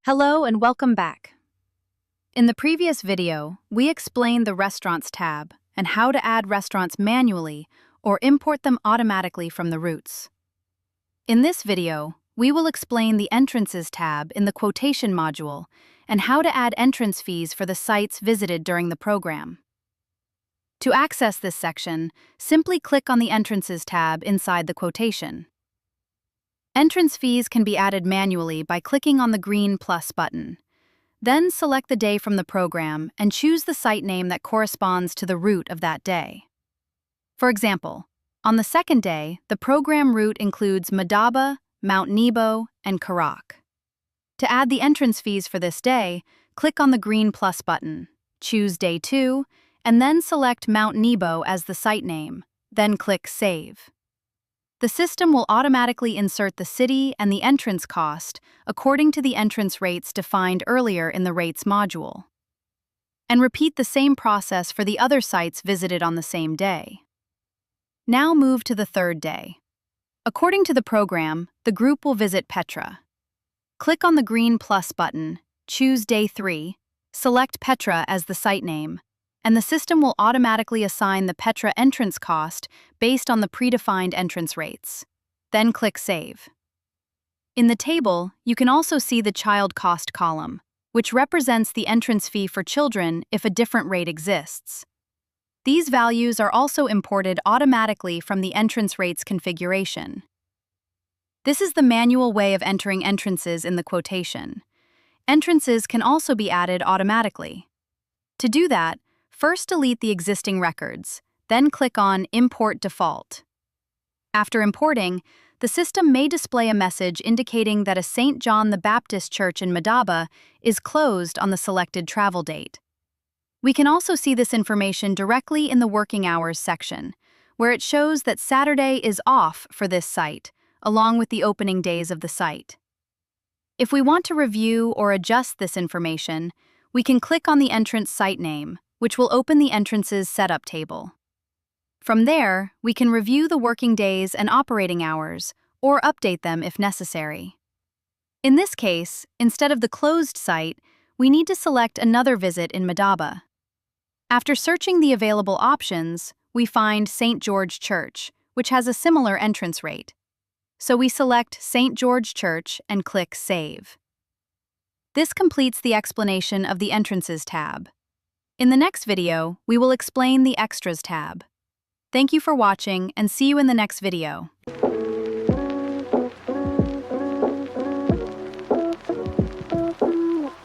Hello and welcome back. In the previous video, we explained the Restaurants tab and how to add restaurants manually or import them automatically from the routes. In this video, we will explain the Entrances tab in the Quotation Module and how to add entrance fees for the sites visited during the program. To access this section, simply click on the Entrances tab inside the quotation. Entrance fees can be added manually by clicking on the green plus button. Then select the day from the program and choose the site name that corresponds to the route of that day. For example, on the second day, the program route includes Madaba, Mount Nebo, and Karak. To add the entrance fees for this day, click on the green plus button, choose Day 2, and then select Mount Nebo as the site name, then click Save. The system will automatically insert the city and the entrance cost according to the entrance rates defined earlier in the Rates module. And repeat the same process for the other sites visited on the same day. Now move to the third day. According to the program, the group will visit Petra. Click on the green plus button, choose Day 3, select Petra as the site name, and the system will automatically assign the Petra entrance cost based on the predefined entrance rates. Then click Save. In the table, you can also see the child cost column, which represents the entrance fee for children if a different rate exists. These values are also imported automatically from the entrance rates configuration. This is the manual way of entering entrances in the quotation. Entrances can also be added automatically. To do that, first delete the existing records, then click on Import Default. After importing, the system may display a message indicating that a St. John the Baptist Church in Madaba is closed on the selected travel date. We can also see this information directly in the Working Hours section, where it shows that Saturday is off for this site, along with the opening days of the site. If we want to review or adjust this information, we can click on the entrance site name, which will open the entrances setup table. From there, we can review the working days and operating hours, or update them if necessary. In this case, instead of the closed site, we need to select another visit in Madaba. After searching the available options, we find St. George Church, which has a similar entrance rate. So we select St. George Church and click Save. This completes the explanation of the Entrances tab. In the next video, we will explain the Extras tab. Thank you for watching and see you in the next video.